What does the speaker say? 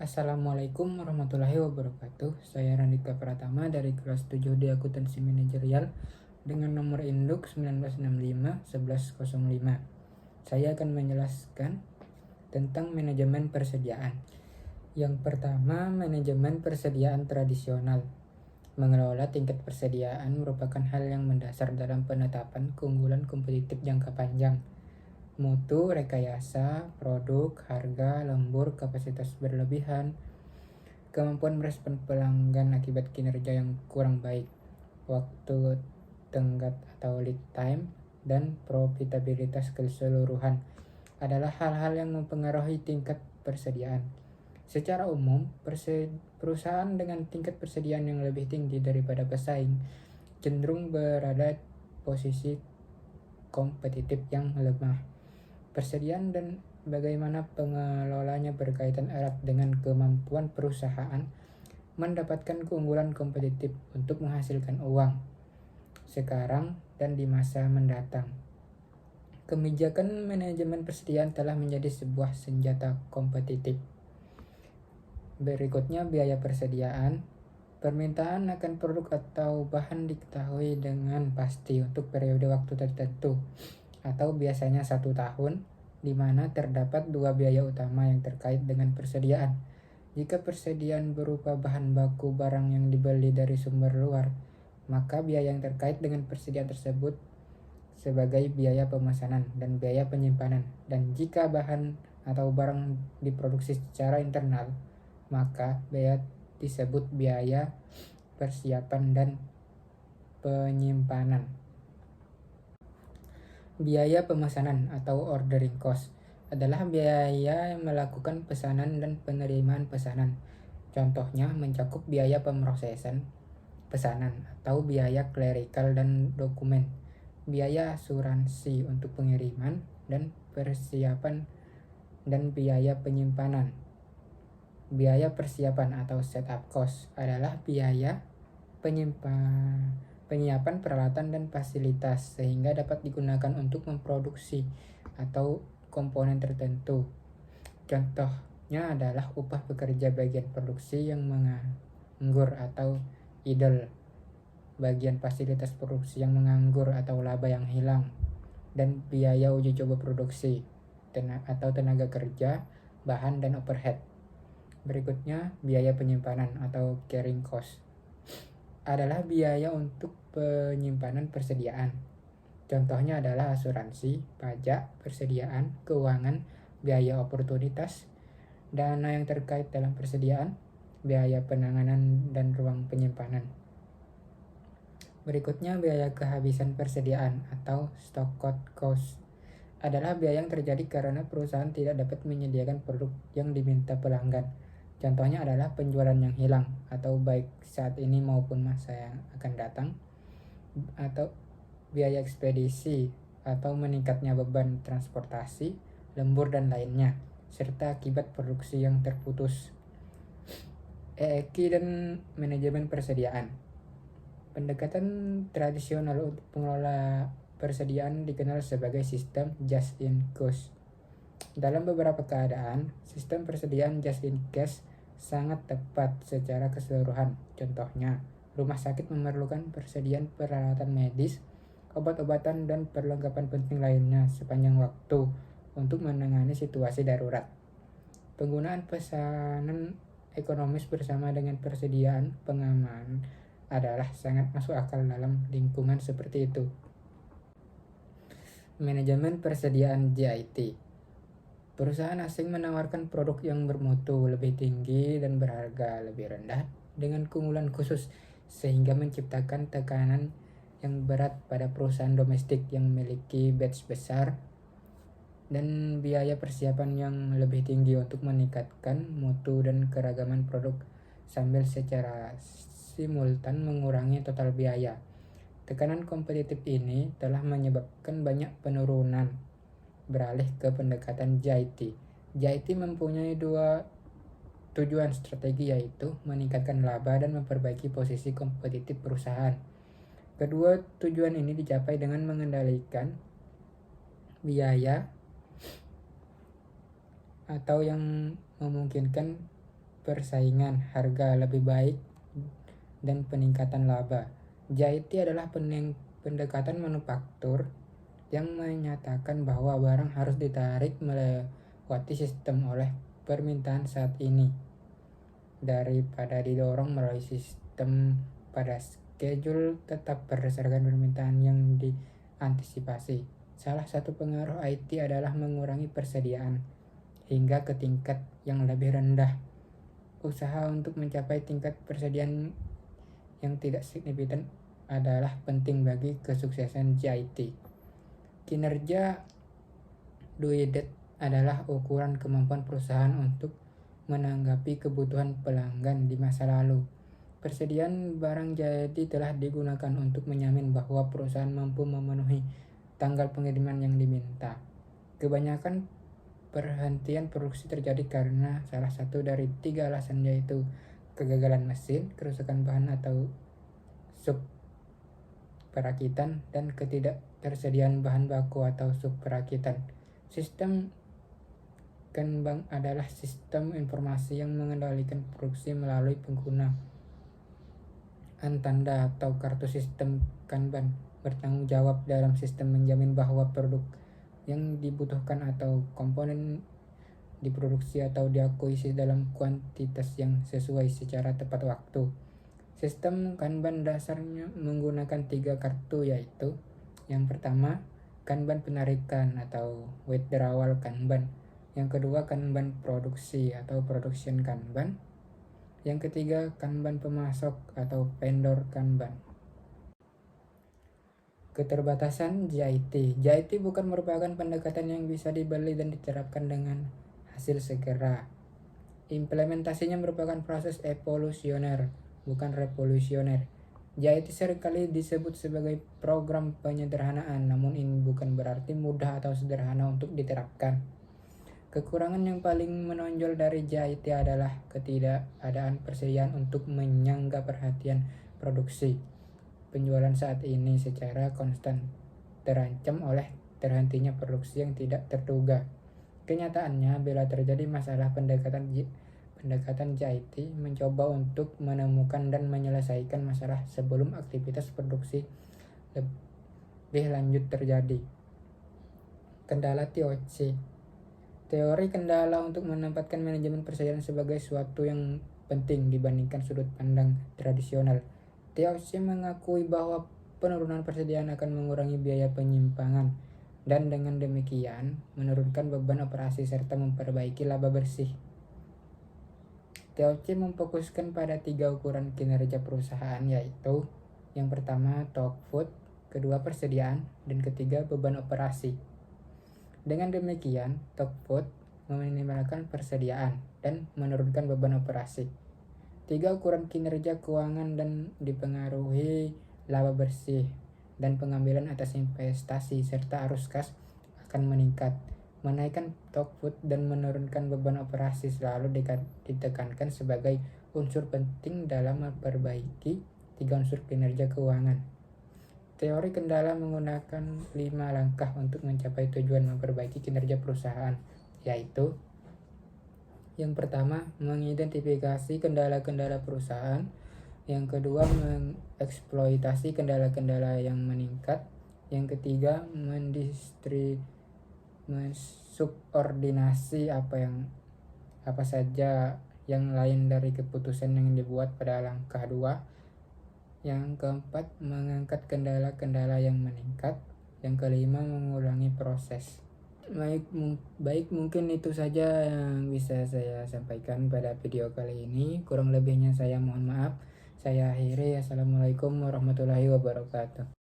Assalamualaikum warahmatullahi wabarakatuh. Saya Randika Pratama dari kelas 7D Akuntansi Manajerial dengan nomor induk 1965 1105. Saya akan menjelaskan tentang manajemen persediaan. Yang pertama, manajemen persediaan tradisional. Mengelola tingkat persediaan merupakan hal yang mendasar dalam penetapan keunggulan kompetitif jangka panjang. Mutu, rekayasa, produk, harga, lembur, kapasitas berlebihan, kemampuan merespon pelanggan akibat kinerja yang kurang baik, waktu tenggat atau lead time, dan profitabilitas keseluruhan adalah hal-hal yang mempengaruhi tingkat persediaan. Secara umum, perusahaan dengan tingkat persediaan yang lebih tinggi daripada pesaing cenderung berada posisi kompetitif yang lemah. Persediaan dan bagaimana pengelolanya berkaitan erat dengan kemampuan perusahaan mendapatkan keunggulan kompetitif untuk menghasilkan uang sekarang dan di masa mendatang. Kebijakan manajemen persediaan telah menjadi sebuah senjata kompetitif. Berikutnya biaya persediaan. Permintaan akan produk atau bahan diketahui dengan pasti untuk periode waktu tertentu atau biasanya 1 tahun, di mana terdapat 2 biaya utama yang terkait dengan persediaan. Jika persediaan berupa bahan baku barang yang dibeli dari sumber luar, maka biaya yang terkait dengan persediaan tersebut sebagai biaya pemesanan dan biaya penyimpanan. Dan jika bahan atau barang diproduksi secara internal, maka biaya disebut biaya persiapan dan penyimpanan. Biaya pemesanan atau ordering cost adalah biaya melakukan pesanan dan penerimaan pesanan. Contohnya mencakup biaya pemrosesan pesanan atau biaya klerikal dan dokumen, biaya asuransi untuk pengiriman dan persiapan, dan biaya penyimpanan. Biaya persiapan atau setup cost adalah biaya penyiapan peralatan dan fasilitas sehingga dapat digunakan untuk memproduksi atau komponen tertentu. Contohnya adalah upah pekerja bagian produksi yang menganggur atau idle, bagian fasilitas produksi yang menganggur atau laba yang hilang, dan biaya uji coba produksi atau tenaga kerja, bahan, dan overhead. Berikutnya, biaya penyimpanan atau carrying cost adalah biaya untuk penyimpanan persediaan. Contohnya adalah asuransi, pajak, persediaan, keuangan, biaya oportunitas, dana yang terkait dalam persediaan, biaya penanganan dan ruang penyimpanan. Berikutnya, biaya kehabisan persediaan atau stock cost adalah biaya yang terjadi karena perusahaan tidak dapat menyediakan produk yang diminta pelanggan. Contohnya adalah penjualan yang hilang atau baik saat ini maupun masa yang akan datang, atau biaya ekspedisi atau meningkatnya beban transportasi, lembur, dan lainnya, serta akibat produksi yang terputus. EEQ dan manajemen persediaan. Pendekatan tradisional untuk pengelola persediaan dikenal sebagai sistem just in case. Dalam beberapa keadaan, sistem persediaan just in case sangat tepat secara keseluruhan. Contohnya, rumah sakit memerlukan persediaan peralatan medis, obat-obatan, dan perlengkapan penting lainnya sepanjang waktu untuk menangani situasi darurat. Penggunaan pesanan ekonomis bersama dengan persediaan pengaman adalah sangat masuk akal dalam lingkungan seperti itu. Manajemen persediaan JIT. Perusahaan asing menawarkan produk yang bermutu lebih tinggi dan berharga lebih rendah dengan keunggulan khusus sehingga menciptakan tekanan yang berat pada perusahaan domestik yang memiliki batch besar dan biaya persiapan yang lebih tinggi untuk meningkatkan mutu dan keragaman produk sambil secara simultan mengurangi total biaya. Tekanan kompetitif ini telah menyebabkan banyak penurunan beralih ke pendekatan JIT. JIT mempunyai 2 tujuan strategi, yaitu meningkatkan laba dan memperbaiki posisi kompetitif perusahaan. Kedua tujuan ini dicapai dengan mengendalikan biaya atau yang memungkinkan persaingan, harga lebih baik, dan peningkatan laba. JIT adalah pendekatan manufaktur yang menyatakan bahwa barang harus ditarik melewati sistem oleh permintaan saat ini daripada didorong melalui sistem pada schedule tetap berdasarkan permintaan yang diantisipasi. Salah satu pengaruh IT adalah mengurangi persediaan hingga ke tingkat yang lebih rendah. Usaha untuk mencapai tingkat persediaan yang tidak signifikan adalah penting bagi kesuksesan JIT. Kinerja DUIDET adalah ukuran kemampuan perusahaan untuk menanggapi kebutuhan pelanggan di masa lalu. Persediaan barang jadi telah digunakan untuk menjamin bahwa perusahaan mampu memenuhi tanggal pengiriman yang diminta. Kebanyakan perhentian produksi terjadi karena salah satu dari 3 alasan, yaitu kegagalan mesin, kerusakan bahan atau subperakitan, dan ketidaktersediaan bahan baku atau subperakitan. Sistem Kanban adalah sistem informasi yang mengendalikan produksi melalui penggunaan tanda atau kartu. Sistem Kanban bertanggung jawab dalam sistem menjamin bahwa produk yang dibutuhkan atau komponen diproduksi atau diakuisisi dalam kuantitas yang sesuai secara tepat waktu. Sistem Kanban dasarnya menggunakan 3 kartu, yaitu yang pertama Kanban penarikan atau withdrawal Kanban, yang kedua Kanban produksi atau production Kanban, yang ketiga Kanban pemasok atau vendor Kanban. Keterbatasan JIT. JIT bukan merupakan pendekatan yang bisa dibeli dan diterapkan dengan hasil segera. Implementasinya merupakan proses evolusioner, bukan revolusioner. JIT seringkali disebut sebagai program penyederhanaan, namun ini bukan berarti mudah atau sederhana untuk diterapkan. Kekurangan yang paling menonjol dari JIT adalah ketidakadaan persediaan untuk menyangga perhatian produksi. Penjualan saat ini secara konstan terancam oleh terhentinya produksi yang tidak terduga. Kenyataannya, bila terjadi masalah, pendekatan JIT mencoba untuk menemukan dan menyelesaikan masalah sebelum aktivitas produksi lebih lanjut terjadi. Kendala TOC. Teori kendala untuk menempatkan manajemen persediaan sebagai suatu yang penting dibandingkan sudut pandang tradisional. TOC mengakui bahwa penurunan persediaan akan mengurangi biaya penyimpangan dan dengan demikian menurunkan beban operasi serta memperbaiki laba bersih. TOC memfokuskan pada 3 ukuran kinerja perusahaan, yaitu yang pertama output, kedua persediaan, dan ketiga beban operasi. Dengan demikian, output meminimalkan persediaan dan menurunkan beban operasi. 3 ukuran kinerja keuangan dan dipengaruhi laba bersih dan pengambilan atas investasi serta arus kas akan meningkat. Menaikkan output dan menurunkan beban operasi selalu ditekankan sebagai unsur penting dalam memperbaiki 3 unsur kinerja keuangan. Teori kendala menggunakan 5 langkah untuk mencapai tujuan memperbaiki kinerja perusahaan, yaitu yang pertama, mengidentifikasi kendala-kendala perusahaan. Yang kedua, mengeksploitasi kendala-kendala yang meningkat. Yang ketiga, mensubordinasi apa saja yang lain dari keputusan yang dibuat pada langkah 2. Yang keempat, mengangkat kendala-kendala yang meningkat. Yang kelima, mengulangi proses. Baik, mungkin itu saja yang bisa saya sampaikan pada video kali ini. Kurang lebihnya saya mohon maaf. Saya akhiri. Assalamualaikum warahmatullahi wabarakatuh.